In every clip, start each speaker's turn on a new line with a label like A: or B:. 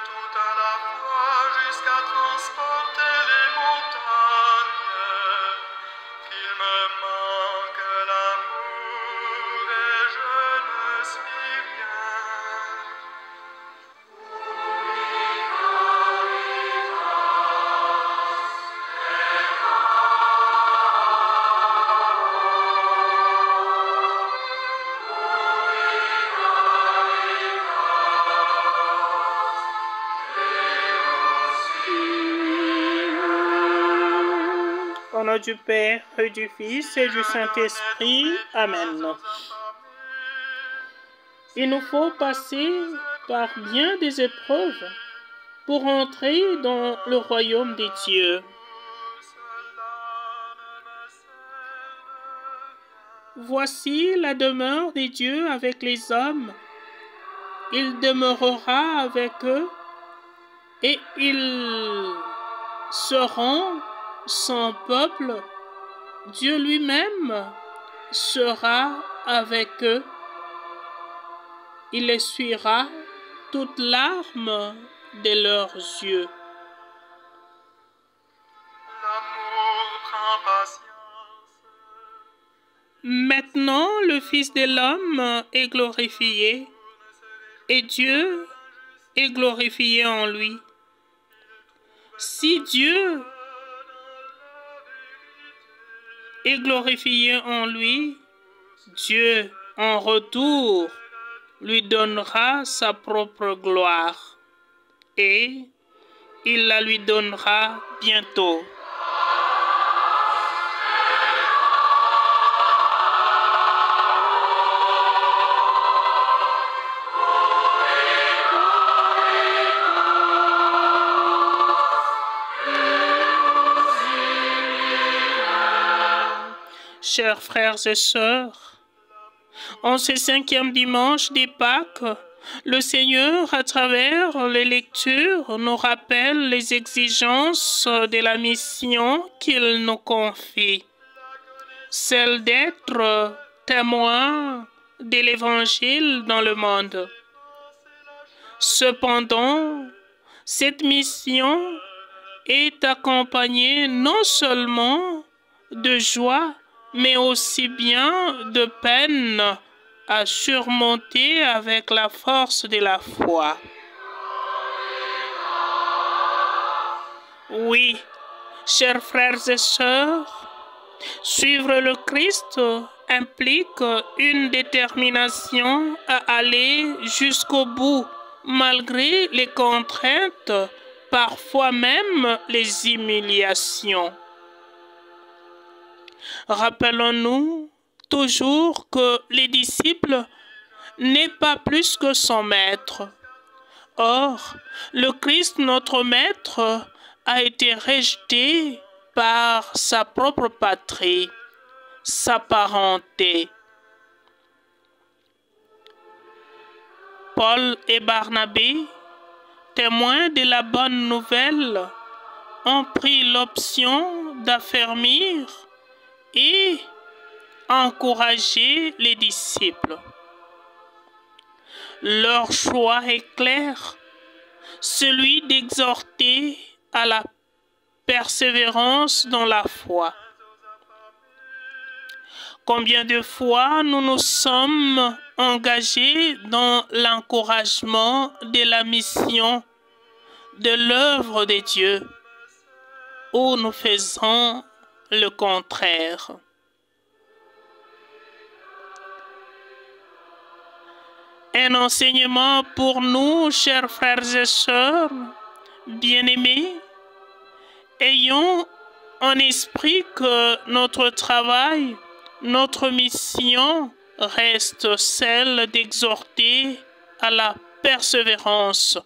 A: tout à la fois jusqu'à transporter les montagnes. Qu'il me manque l'amour et je ne suis rien.
B: Au nom du Père, et du Fils et du Saint-Esprit. Amen. Il nous faut passer par bien des épreuves pour entrer dans le royaume des dieux. Voici la demeure des dieux avec les hommes. Il demeurera avec eux et ils seront son peuple. Dieu lui-même sera avec eux. Il essuiera toute larme de leurs yeux.
A: L'amour prend patience.
B: Maintenant, le Fils de l'homme est glorifié et Dieu est glorifié en lui. Si Dieu est glorifié en lui, Dieu, en retour, lui donnera sa propre gloire et il la lui donnera bientôt. Chers frères et sœurs, en ce 5e dimanche des Pâques, le Seigneur, à travers les lectures, nous rappelle les exigences de la mission qu'il nous confie, celle d'être témoin de l'Évangile dans le monde. Cependant, cette mission est accompagnée non seulement de joie, mais aussi bien de peine à surmonter avec la force de la foi. Oui, chers frères et sœurs, suivre le Christ implique une détermination à aller jusqu'au bout, malgré les contraintes, parfois même les humiliations. Rappelons-nous toujours que les disciples n'est pas plus que son maître. Or, le Christ, notre maître, a été rejeté par sa propre patrie, sa parenté. Paul et Barnabé, témoins de la bonne nouvelle, ont pris l'option d'affermir et encourager les disciples. Leur choix est clair, celui d'exhorter à la persévérance dans la foi. Combien de fois nous nous sommes engagés dans l'encouragement de la mission, de l'œuvre de Dieu, où nous faisons le contraire. Un enseignement pour nous, chers frères et sœurs, bien-aimés, ayons en esprit que notre travail, notre mission reste celle d'exhorter à la persévérance,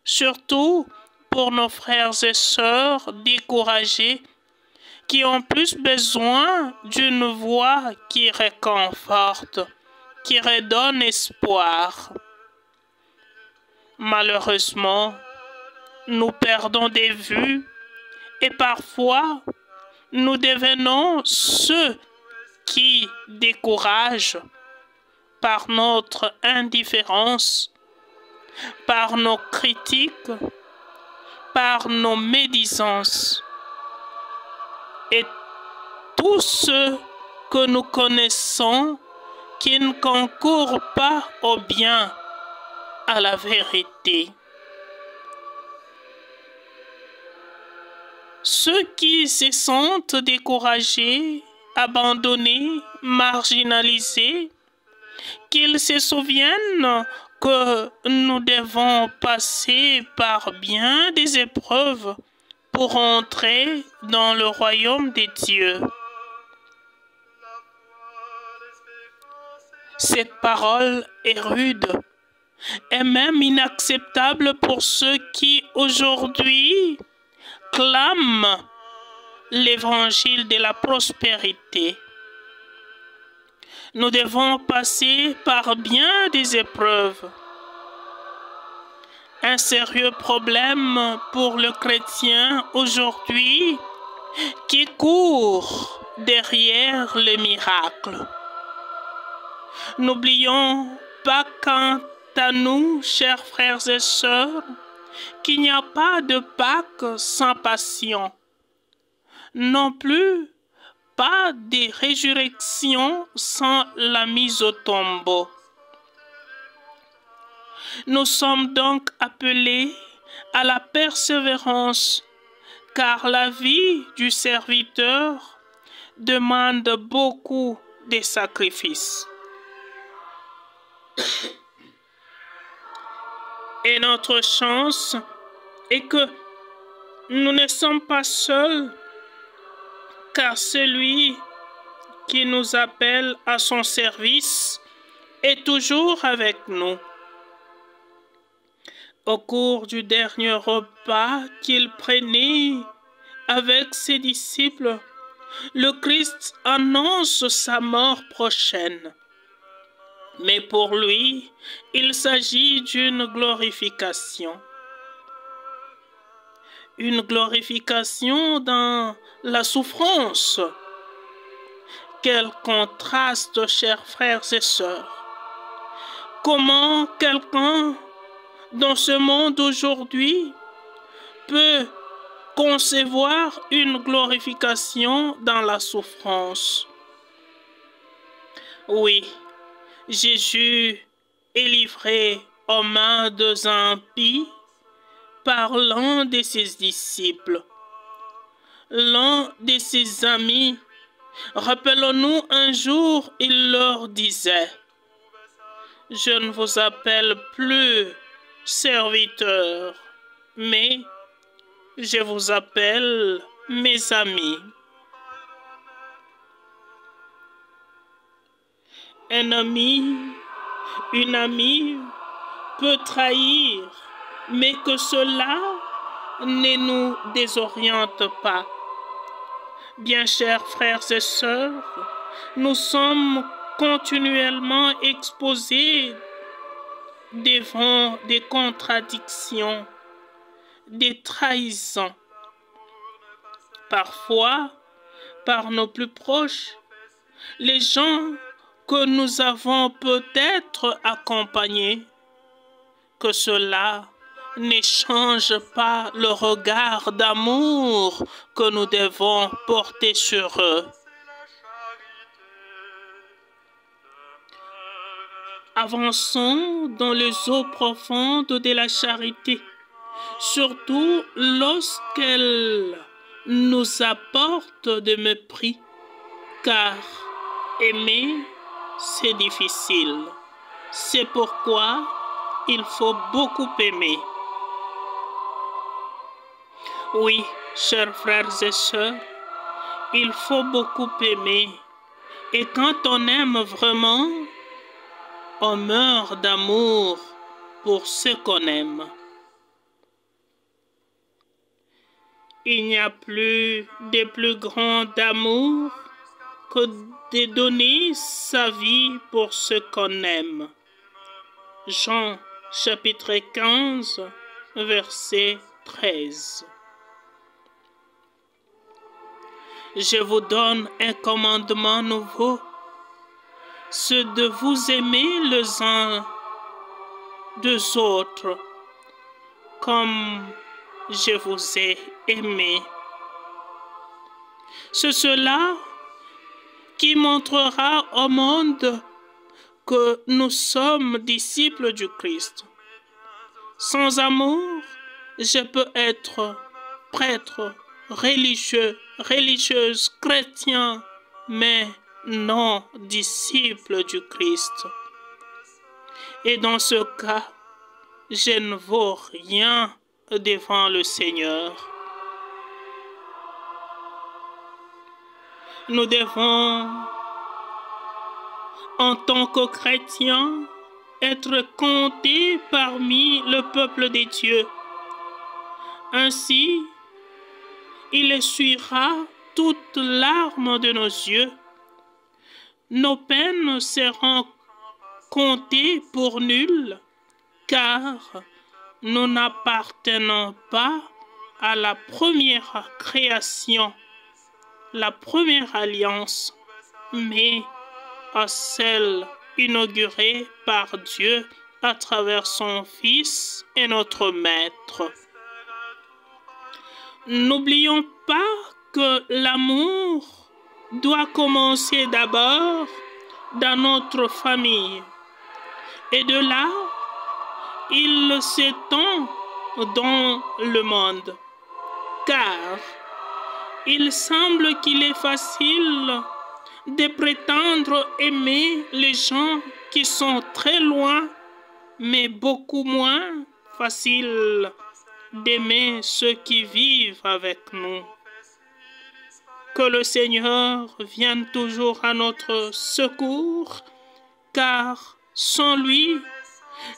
B: surtout pour nos frères et sœurs découragés qui ont plus besoin d'une voix qui réconforte, qui redonne espoir. Malheureusement, nous perdons de vue et parfois nous devenons ceux qui découragent par notre indifférence, par nos critiques, par nos médisances et tous ceux que nous connaissons qui ne concourent pas au bien, à la vérité. Ceux qui se sentent découragés, abandonnés, marginalisés, qu'ils se souviennent que nous devons passer par bien des épreuves pour entrer dans le royaume des dieux. Cette parole est rude et même inacceptable pour ceux qui aujourd'hui clament l'évangile de la prospérité. Nous devons passer par bien des épreuves. Un sérieux problème pour le chrétien aujourd'hui qui court derrière le miracle. N'oublions pas quant à nous, chers frères et sœurs, qu'il n'y a pas de Pâques sans passion, non plus pas de résurrection sans la mise au tombeau. Nous sommes donc appelés à la persévérance, car la vie du serviteur demande beaucoup de sacrifices. Et notre chance est que nous ne sommes pas seuls, car celui qui nous appelle à son service est toujours avec nous. Au cours du dernier repas qu'il prenait avec ses disciples, le Christ annonce sa mort prochaine. Mais pour lui, il s'agit d'une glorification. Une glorification dans la souffrance. Quel contraste, chers frères et sœurs. Comment quelqu'un dans ce monde aujourd'hui peut concevoir une glorification dans la souffrance? Oui, Jésus est livré aux mains des impies par l'un de ses disciples, l'un de ses amis. Rappelons-nous, un jour, il leur disait: « Je ne vous appelle plus serviteurs, mais je vous appelle mes amis. » Un ami, une amie peut trahir, mais que cela ne nous désoriente pas. Bien chers frères et sœurs, nous sommes continuellement exposés devant des contradictions, des trahisons. Parfois, par nos plus proches, les gens que nous avons peut-être accompagnés, que cela ne change pas le regard d'amour que nous devons porter sur eux. Avançons dans les eaux profondes de la charité, surtout lorsqu'elle nous apporte de mépris, car aimer, c'est difficile. C'est pourquoi il faut beaucoup aimer. Oui, chers frères et sœurs, il faut beaucoup aimer. Et quand on aime vraiment, on meurt d'amour pour ce qu'on aime. Il n'y a plus de plus grand amour que de donner sa vie pour ce qu'on aime. Jean chapitre 15, verset 13. Je vous donne un commandement nouveau, c'est de vous aimer les uns deux autres comme je vous ai aimé. C'est cela qui montrera au monde que nous sommes disciples du Christ. Sans amour, je peux être prêtre, religieux, religieuse, chrétien, mais non disciple du Christ. Et dans ce cas, je ne vaux rien devant le Seigneur. Nous devons, en tant que chrétiens, être comptés parmi le peuple de Dieu. Ainsi, il essuiera toutes larmes de nos yeux. Nos peines seront comptées pour nulles, car nous n'appartenons pas à la première création, la première alliance, mais à celle inaugurée par Dieu à travers son Fils et notre Maître. N'oublions pas que l'amour doit commencer d'abord dans notre famille. Et de là, il s'étend dans le monde. Car il semble qu'il est facile de prétendre aimer les gens qui sont très loin, mais beaucoup moins facile d'aimer ceux qui vivent avec nous. Que le Seigneur vienne toujours à notre secours, car sans lui,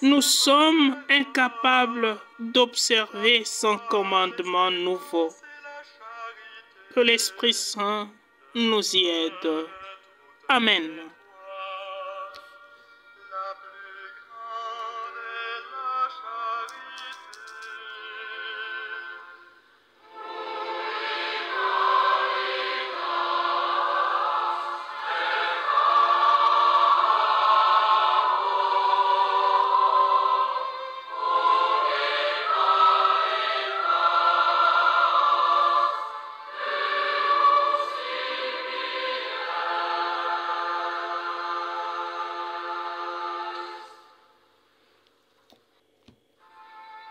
B: nous sommes incapables d'observer son commandement nouveau. Que l'Esprit Saint nous y aide. Amen.